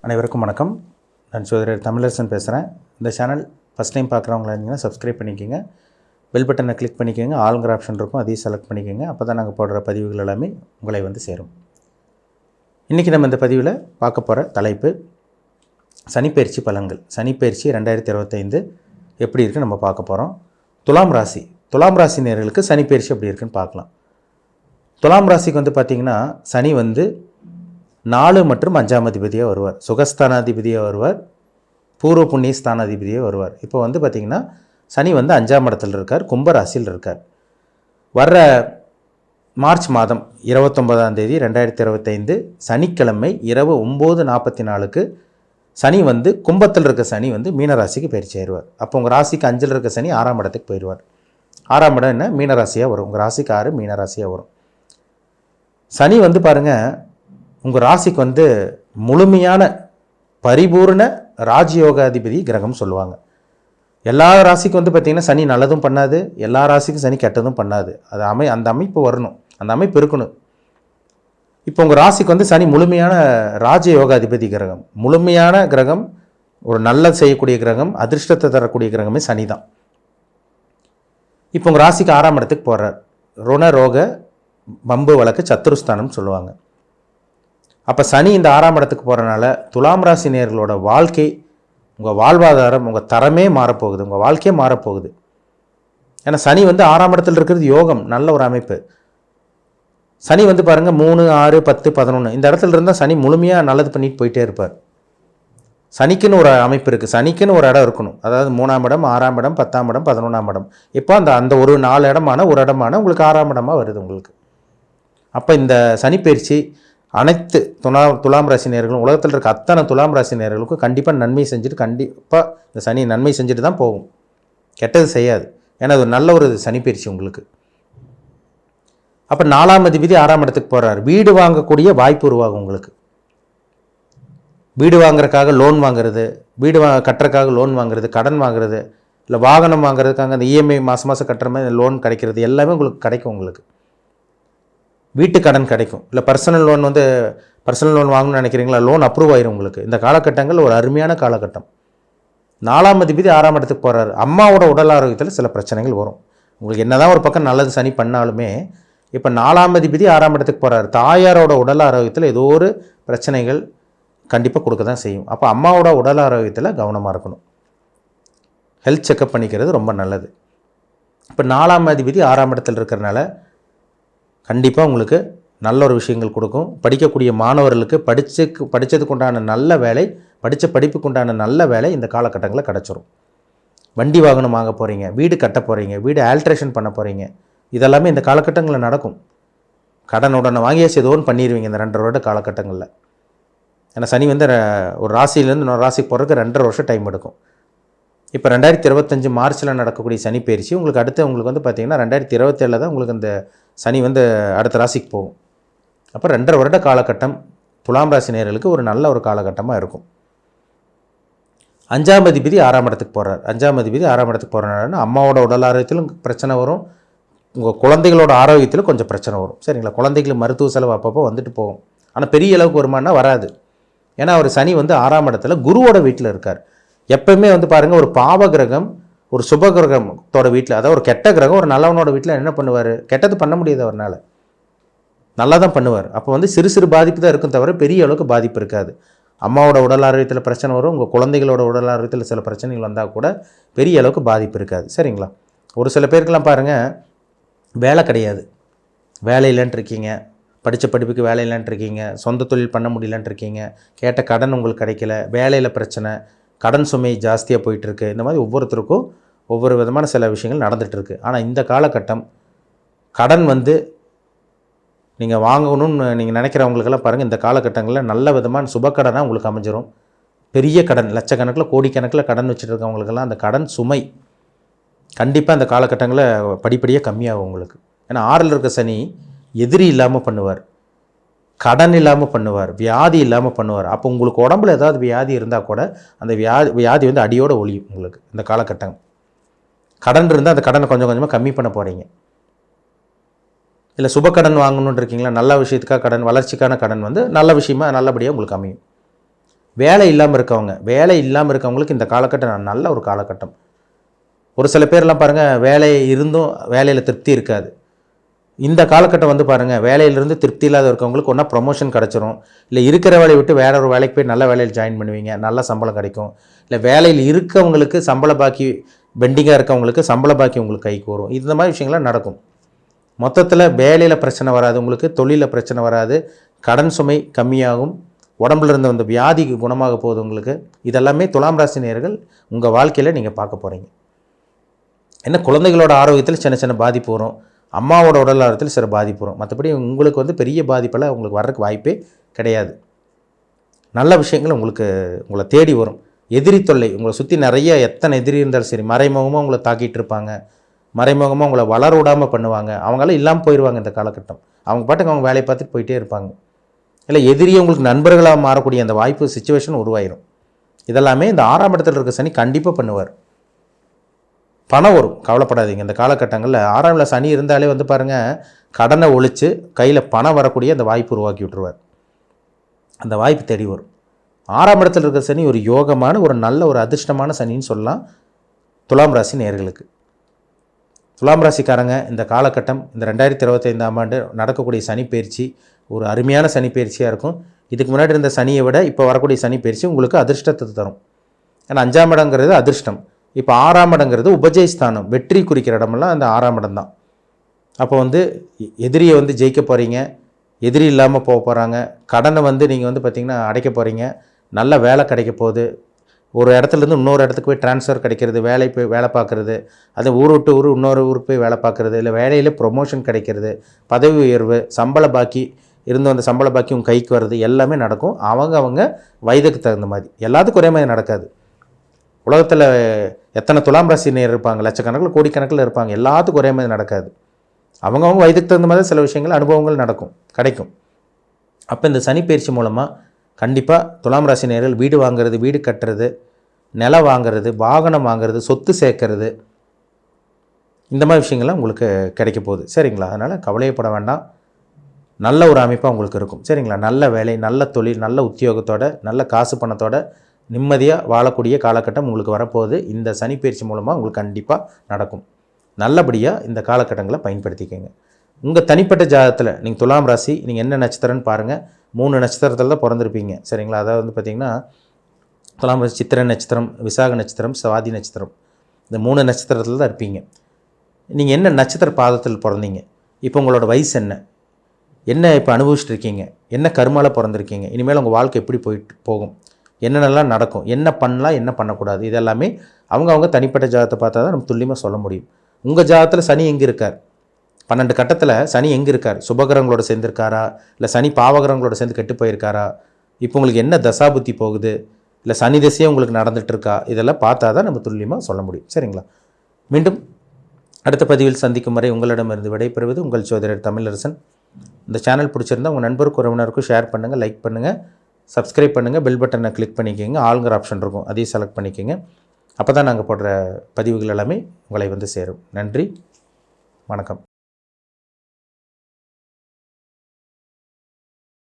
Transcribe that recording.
அனைவருக்கும் வணக்கம். நான் சோதரர் தமிழரசன் பேசுகிறேன். இந்த சேனல் ஃபஸ்ட் டைம் பார்க்குறவங்களா இருந்தீங்கன்னா சப்ஸ்கிரைப் பண்ணிக்கோங்க, பெல் பட்டனை கிளிக் பண்ணிக்கோங்க, ஆளுங்கிற ஆப்ஷன் இருக்கும், அதையும் செலக்ட் பண்ணிக்கோங்க. அப்போ தான் நாங்கள் போடுற பதிவுகள் எல்லாமே உங்களை வந்து சேரும். இன்றைக்கி நம்ம இந்த பதிவில் பார்க்க போகிற தலைப்பு சனிப்பெயர்ச்சி பலன்கள். சனிப்பெயர்ச்சி 2025 எப்படி இருக்குன்னு நம்ம பார்க்க போகிறோம். துலாம் ராசி நேயர்களுக்கு சனிப்பெயர்ச்சி எப்படி இருக்குன்னு பார்க்கலாம். துலாம் ராசிக்கு வந்து பார்த்திங்கன்னா சனி வந்து 4 மற்றும் 5ஆம் அதிபதியாக வருவார், சுகஸ்தானாதிபதியாக வருவார், பூர்வ புண்ணிய ஸ்தானாதிபதியாக வருவார். இப்போ வந்து பார்த்திங்கன்னா சனி வந்து 5ஆம் இடத்துல இருக்கார், கும்பராசியில் இருக்கார். வர்ற மார்ச் மாதம் 29ஆம் தேதி 2025 சனிக்கிழமை இரவு 9:44 சனி வந்து கும்பத்தில் இருக்க சனி வந்து மீனராசிக்கு பயிற்சி ஆயிடுவார். அப்போ உங்கள் ராசிக்கு 5ல் இருக்க சனி 6ஆம் இடத்துக்கு போயிடுவார். 6ஆம் இடம் என்ன? மீனராசியாக வரும். உங்கள் ராசிக்கு 6 மீனராசியாக வரும். சனி வந்து பாருங்கள், உங்கள் ராசிக்கு வந்து முழுமையான பரிபூர்ண ராஜயோகாதிபதி கிரகம் சொல்லுவாங்க. எல்லா ராசிக்கும் வந்து பார்த்திங்கன்னா சனி நல்லதும் பண்ணாது, எல்லா ராசிக்கும் சனி கெட்டதும் பண்ணாது. அது அந்த அமைப்பு வரணும், அந்த அமைப்பு இருக்கணும். இப்போ உங்கள் ராசிக்கு வந்து சனி முழுமையான ராஜயோகாதிபதி கிரகம், முழுமையான கிரகம், ஒரு நல்லது செய்யக்கூடிய கிரகம், அதிர்ஷ்டத்தை தரக்கூடிய கிரகமே சனி தான். இப்போ உங்கள் ராசிக்கு 6ஆம் இடத்துக்கு போகிறார். ருண ரோக பம்பு வழக்கு சத்துருஸ்தானம் சொல்லுவாங்க. அப்போ சனி இந்த 6ஆம் இடத்துக்கு போகிறனால துலாம் ராசி நேயர்களோட வாழ்க்கை, உங்கள் வாழ்வாதாரம், உங்கள் தரமே மாறப்போகுது, உங்கள் வாழ்க்கையே மாறப்போகுது. ஏன்னா சனி வந்து 6ஆம் இடத்துல இருக்கிறது யோகம், நல்ல ஒரு அமைப்பு. சனி வந்து பாருங்கள் 3, 6, 10, 11 இந்த இடத்துல இருந்தால் சனி முழுமையாக நல்லது பண்ணிட்டு போயிட்டே இருப்பார். சனிக்குன்னு ஒரு அமைப்பு இருக்குது, சனிக்குன்னு ஒரு இடம் இருக்கணும். அதாவது 3ஆம் இடம், 6ஆம் இடம், 10ஆம் இடம், 11ஆம் இடம். இப்போ அந்த ஒரு 4 இடமான ஒரு இடமான உங்களுக்கு 6ஆம் இடமாக வருது உங்களுக்கு. அப்போ இந்த சனிப்பெயர்ச்சி அனைத்து துலாம் ராசி நேயர்களும், உலகத்தில் இருக்க அத்தனை துலாம் ராசி நேயர்களுக்கும் கண்டிப்பாக நன்மை செஞ்சுட்டு, கண்டிப்பாக இந்த சனி நன்மை செஞ்சுட்டு தான் போகும், கெட்டது செய்யாது. ஏன்னா அது ஒரு நல்ல ஒரு சனிப்பெயர்ச்சி உங்களுக்கு. அப்போ 4ஆம் அதிபதி 6ஆம் இடத்துக்கு போகிறார். வீடு வாங்கக்கூடிய வாய்ப்பு உருவாகும் உங்களுக்கு. வீடு வாங்குறதுக்காக லோன் வாங்குறது, வீடு கட்டுறதுக்காக லோன் வாங்குறது, கடன் வாங்குறது, இல்லை வாகனம் வாங்குறதுக்காக அந்த இஎம்ஐ மாதம் மாதம் கட்டுற மாதிரி லோன் கிடைக்கிறது எல்லாமே உங்களுக்கு கிடைக்கும். உங்களுக்கு வீட்டு கடன் கிடைக்கும். இல்லை பர்சனல் லோன் வாங்கணும்னு நினைக்கிறீங்களா, லோன் அப்ரூவ் ஆயிரும் உங்களுக்கு. இந்த காலகட்டங்கள் ஒரு அருமையான காலகட்டம். 4ஆம் அதிபதி 6ஆம் இடத்துக்கு போகிறார். அம்மாவோட உடல் ஆரோக்கியத்தில் சில பிரச்சனைகள் வரும் உங்களுக்கு. என்ன தான் ஒரு பக்கம் நல்லது சனி பண்ணாலுமே இப்போ 4ஆம் அதிபதி 6ஆம் இடத்துக்கு போகிறார். தாயாரோட உடல் ஆரோக்கியத்தில் ஏதோ ஒரு பிரச்சனைகள் கண்டிப்பாக கொடுக்க தான் செய்யும். அப்போ அம்மாவோட உடல் ஆரோக்கியத்தில் கவனமாக இருக்கணும், ஹெல்த் செக்கப் பண்ணிக்கிறது ரொம்ப நல்லது. இப்போ 4ஆம் அதிபதி 6ஆம் இடத்துல இருக்கிறனால கண்டிப்பாக உங்களுக்கு நல்ல ஒரு விஷயங்கள் கொடுக்கும். படிக்கக்கூடிய மாணவர்களுக்கு படித்ததுக்கு உண்டான நல்ல வேலை, படித்த படிப்புக்கு உண்டான நல்ல வேலை இந்த காலகட்டங்களில் கிடச்சிரும். வண்டி வாகனம் வாங்க போகிறீங்க, வீடு கட்ட போகிறீங்க, வீடு ஆல்ட்ரேஷன் பண்ண போகிறீங்க, இதெல்லாமே இந்த காலகட்டங்களில் நடக்கும். கடன் உடனே வாங்கியாச்சு ஏதோ ஒன்று பண்ணிடுவீங்க இந்த 2.5 வருட காலகட்டங்களில். ஏன்னா சனி வந்து ஒரு ராசியிலேருந்து இன்னொரு ராசிக்கு போகிறதுக்கு 2.5 வருஷம் டைம் எடுக்கும். இப்போ 2025 மார்ச்சில் நடக்கக்கூடிய சனி பயிற்சி உங்களுக்கு உங்களுக்கு வந்து பார்த்திங்கன்னா 2027 தான் உங்களுக்கு அந்த சனி வந்து அடுத்த ராசிக்கு போகும். அப்போ 2.5 வருட காலகட்டம் துலாம் ராசி நேயர்களுக்கு ஒரு நல்ல ஒரு காலகட்டமாக இருக்கும். 5ஆம் அதிபதி 6ஆம் இடத்துக்கு போகிறார். 5ஆம் அதிபதி 6ஆம் இடத்துக்கு போகிறனால அம்மாவோட உடல் ஆரோக்கியத்திலும் பிரச்சனை வரும், உங்கள் குழந்தைகளோட ஆரோக்கியத்திலும் கொஞ்சம் பிரச்சனை வரும். சரிங்களா, குழந்தைகளுக்கு மருத்துவ செலவு அப்பப்போ வந்துட்டு போகும். ஆனால் பெரிய அளவுக்கு வருமானா வராது. ஏன்னா ஒரு சனி வந்து 6ஆம் இடத்துல குருவோட வீட்டில் இருக்கார். எப்பவுமே வந்து பாருங்கள், ஒரு பாவ கிரகம் ஒரு சுப கிரகத்தோட வீட்டில், அதாவது ஒரு கெட்ட கிரகம் ஒரு நல்லவனோட வீட்டில் என்ன பண்ணுவார், கெட்டது பண்ண முடியாது அவரால், நல்லா தான் பண்ணுவார். அப்போ வந்து சிறு சிறு பாதிப்பு தான் இருக்கும் தவிர பெரிய அளவுக்கு பாதிப்பு இருக்காது. அம்மாவோட உடல் ஆரோக்கியத்தில் பிரச்சனை வரும், உங்கள் குழந்தைகளோட உடல் ஆரோக்கியத்தில் சில பிரச்சனைகள் வந்தால் கூட பெரிய அளவுக்கு பாதிப்பு இருக்காது. சரிங்களா, ஒரு சில பேருக்கெல்லாம் பாருங்கள் வேலை கிடையாது, வேலை இல்லைன்ட்டு இருக்கீங்க, படித்த படிப்புக்கு வேலை இல்லைன்ட்டு இருக்கீங்க, சொந்த தொழில் பண்ண முடியலன்ட்டு இருக்கீங்க, கேட்ட கடன் உங்களுக்கு கிடைக்கல, வேலையில் பிரச்சனை, கடன் சுமை ஜாஸ்தியாக போயிட்டுருக்கு. இந்த மாதிரி ஒவ்வொருத்தருக்கும் ஒவ்வொரு விதமான சில விஷயங்கள் நடந்துகிட்ருக்கு. ஆனால் இந்த காலகட்டம் கடன் வந்து நீங்கள் வாங்கணும்னு நீங்கள் நினைக்கிறவங்களுக்கெல்லாம் பாருங்கள், இந்த காலகட்டங்களில் நல்ல விதமான சுபக்கடனாக உங்களுக்கு அமைஞ்சிரும். பெரிய கடன், லட்சக்கணக்கில் கோடிக்கணக்கில் கடன் வச்சுட்டு இருக்கவங்களுக்கெல்லாம் அந்த கடன் சுமை கண்டிப்பாக இந்த காலகட்டங்களில் படிப்படியாக கம்மியாகும் உங்களுக்கு. ஏன்னா 6ல் இருக்க சனி எதிரி இல்லாமல் பண்ணுவார், கடன் இல்லாமல் பண்ணுவார், வியாதி இல்லாமல் பண்ணுவார். அப்போ உங்களுக்கு உடம்புல ஏதாவது வியாதி இருந்தால் கூட அந்த வியாதி வந்து அடியோடு ஒழியும் உங்களுக்கு. இந்த காலகட்டம் கடன் இருந்தால் அந்த கடனை கொஞ்சம் கொஞ்சமாக கம்மி பண்ண போகிறீங்க. இல்லை சுபக்கடன் வாங்கணுன்னு இருக்கீங்களா, நல்ல விஷயத்துக்காக கடன், வளர்ச்சிக்கான கடன் வந்து நல்ல விஷயமா நல்லபடியாக உங்களுக்கு அமையும். வேலை இல்லாமல் இருக்கவங்களுக்கு இந்த காலகட்டம் நல்ல ஒரு காலகட்டம். ஒரு சில பேர்லாம் பாருங்கள், வேலை இருந்தும் வேலையில் திருப்தி இருக்காது. இந்த காலகட்டம் வந்து பாருங்கள், வேலையிலிருந்து திருப்தி இல்லாத இருக்கவங்களுக்கு ஒன்றா ப்ரொமோஷன் கிடச்சிரும், இல்லை இருக்கிற வேலையை விட்டு வேற ஒரு வேலைக்கு போய் நல்ல வேலையில் ஜாயின் பண்ணுவீங்க, நல்ல சம்பளம் கிடைக்கும். இல்லை வேலையில் இருக்கவங்களுக்கு சம்பள பாக்கி பெண்டிங்காக இருக்கவங்களுக்கு சம்பள பாக்கி உங்களுக்கு கைக்கு வரும். இந்த மாதிரி விஷயங்கள்லாம் நடக்கும். மொத்தத்தில் வேலையில் பிரச்சனை வராது, உங்களுக்கு தொழிலில் பிரச்சனை வராது, கடன் சுமை கம்மியாகும், உடம்புல இருந்த அந்த வியாதிக்கு குணமாக போகுது உங்களுக்கு. இதெல்லாமே துலாம் ராசி நேயர்கள் உங்கள் வாழ்க்கையில் நீங்கள் பார்க்க போகிறீங்க. என்ன, குழந்தைகளோட ஆரோக்கியத்தில் சின்ன சின்ன பாதிப்பு வரும், அம்மாவோட உடல் ஆரோக்கியத்தில் சில பாதிப்பு வரும். மற்றபடி உங்களுக்கு வந்து பெரிய பாதிப்பெல்லாம் உங்களுக்கு வர்றதுக்கு வாய்ப்பே கிடையாது. நல்ல விஷயங்கள் உங்களை தேடி வரும். எதிரி தொல்லை உங்களை சுற்றி நிறைய எத்தனை எதிரி இருந்தாலும் சரி, மறைமுகமாக உங்களை தாக்கிட்டு இருப்பாங்க, மறைமுகமாக உங்களை வளர விடாமல் பண்ணுவாங்க. அவங்களாம் இல்லாமல் போயிடுவாங்க இந்த காலகட்டம். அவங்க பாட்டுக்கு அவங்க வேலையை பார்த்துட்டு போயிட்டே இருப்பாங்க. இல்லை எதிரியை உங்களுக்கு நண்பர்களாக மாறக்கூடிய அந்த வாய்ப்பு சிச்சுவேஷன் உருவாயிரும். இதெல்லாமே இந்த 6ஆம் இடத்துல இருக்க சனி கண்டிப்பாக பண்ணுவார். பணம் வரும், கவலைப்படாதீங்க. இந்த காலகட்டங்களில் 6ஆம் இடத்துல சனி இருந்தாலே வந்து பாருங்கள், கடனை ஒழித்து கையில் பணம் வரக்கூடிய அந்த வாய்ப்பு உருவாக்கி விட்டுருவார். அந்த வாய்ப்பு தேடி வரும். 6ஆம் இடத்துல இருக்கிற சனி ஒரு யோகமான ஒரு நல்ல ஒரு அதிர்ஷ்டமான சனின்னு சொல்லலாம் துலாம் ராசி நேயர்களுக்கு. துலாம் ராசிக்காரங்க இந்த காலகட்டம், இந்த 2025ஆம் ஆண்டு நடக்கக்கூடிய சனி பயிற்சி ஒரு அருமையான சனி பயிற்சியாக இருக்கும். இதுக்கு முன்னாடி இருந்த சனியை விட இப்போ வரக்கூடிய சனி பயிற்சி உங்களுக்கு அதிர்ஷ்டத்தை தரும். ஏன்னா 5ஆம் இடங்கிறது அதிர்ஷ்டம், இப்போ 6ஆம் இடங்கிறது உபஜயஸ்தானம், வெற்றி குறிக்கிற இடமெல்லாம் அந்த 6ஆம் இடம் தான். அப்போ வந்து எதிரியை வந்து ஜெயிக்க போகிறீங்க, எதிரி இல்லாமல் போக போகிறாங்க, கடனை வந்து நீங்கள் வந்து பார்த்திங்கன்னா அடைக்க போகிறீங்க, நல்ல வேலை கிடைக்க போகுது, ஒரு இடத்துலேருந்து இன்னொரு இடத்துக்கு போய் ட்ரான்ஸ்ஃபர் கிடைக்கிறது, போய் வேலை பார்க்குறது, அது ஊர் விட்டு ஊர் இன்னொரு ஊருக்கு போய் வேலை பார்க்குறது, இல்லை வேலையில் ப்ரொமோஷன் கிடைக்கிறது, பதவி உயர்வு, சம்பள பாக்கி இருந்தும் அந்த சம்பள பாக்கி உங்கள் கைக்கு வர்றது எல்லாமே நடக்கும். அவங்க வயதுக்கு தகுந்த மாதிரி, எல்லாத்துக்கும் ஒரே மாதிரி நடக்காது. உலகத்தில் எத்தனை துலாம் ராசி நேர் இருப்பாங்க, லட்சக்கணக்கில் கோடிக்கணக்கில் இருப்பாங்க, எல்லாத்துக்கும் ஒரே மாதிரி நடக்காது. அவங்கவுங்க வயதுக்கு தகுந்த மாதிரி சில விஷயங்கள் அனுபவங்கள் கிடைக்கும். அப்போ இந்த சனி பயிற்சி மூலமாக கண்டிப்பாக துலாம் ராசி நேயர்கள் வீடு வாங்குறது, வீடு கட்டுறது, நிலம் வாங்கிறது, வாகனம் வாங்கிறது, சொத்து சேர்க்கறது, இந்த மாதிரி விஷயங்கள்லாம் உங்களுக்கு கிடைக்க போகுது. சரிங்களா? அதனால் கவலையப்பட வேண்டாம். நல்ல ஒரு அமைப்பாக உங்களுக்கு இருக்கும். சரிங்களா? நல்ல வேலை, நல்ல தொழில், நல்ல உத்தியோகத்தோட, நல்ல காசு பணத்தோட நிம்மதியாக வாழக்கூடிய காலகட்டம் உங்களுக்கு வரப்போகுது. இந்த சனி பயிற்சி மூலமாக உங்களுக்கு கண்டிப்பாக நடக்கும். நல்லபடியாக இந்த காலகட்டங்களை பயன்படுத்திக்கங்க. உங்கள் தனிப்பட்ட ஜாதகத்தில் நீங்கள் துலாம் ராசி, நீங்கள் என்ன நட்சத்திரம்னு பாருங்கள். 3 நட்சத்திரத்தில் தான் பிறந்திருப்பீங்க. சரிங்களா? அதாவது வந்து பார்த்திங்கன்னா துலாம் ராசி சித்திரை நட்சத்திரம், விசாக நட்சத்திரம், சுவாதி நட்சத்திரம், இந்த 3 நட்சத்திரத்தில் தான் இருப்பீங்க. நீங்கள் என்ன நட்சத்திர பாதத்தில் பிறந்தீங்க, இப்போ உங்களோட வயசு என்ன இப்போ அனுபவிச்சுட்டு இருக்கீங்க, என்ன கர்மாவில் பிறந்திருக்கீங்க, இனிமேல் உங்கள் வாழ்க்கை எப்படி போகும், என்னென்னலாம் நடக்கும், என்ன பண்ணலாம், என்ன பண்ணக்கூடாது, இதெல்லாமே அவங்க தனிப்பட்ட ஜாதகத்தை பார்த்தா தான் நம்ம துல்லியமாக சொல்ல முடியும். உங்கள் ஜாதகத்தில் சனி எங்கே இருக்கார், 12 கட்டத்தில் சனி எங்கே இருக்கார், சுபகிரகங்களோட சேர்ந்துருக்காரா, இல்லை சனி பாவகிரகங்களோட சேர்ந்து கெட்டு போயிருக்காரா, இப்போ உங்களுக்கு என்ன தசாபுத்தி போகுது, இல்லை சனி திசையே உங்களுக்கு நடந்துகிட்ருக்கா, இதெல்லாம் பார்த்தா தான் நம்ம துல்லியமாக சொல்ல முடியும். சரிங்களா? மீண்டும் அடுத்த பதிவில் சந்திக்கும் வரை உங்களிடமிருந்து விடைபெறுவது உங்கள் ஜோதிடர் தமிழரசன். இந்த சேனல் பிடிச்சிருந்தால் உங்கள் நண்பருக்கு உறவினருக்கும் ஷேர் பண்ணுங்கள், லைக் பண்ணுங்கள், சப்ஸ்கிரைப் பண்ணுங்கள், பெல் பட்டனை கிளிக் பண்ணிக்கோங்க, ஆளுங்கிற ஆப்ஷன் இருக்கும், அதையும் செலக்ட் பண்ணிக்கோங்க. அப்போ தான் நாங்கள் போடுற பதிவுகள் எல்லாமே உங்களை வந்து சேரும். நன்றி, வணக்கம்.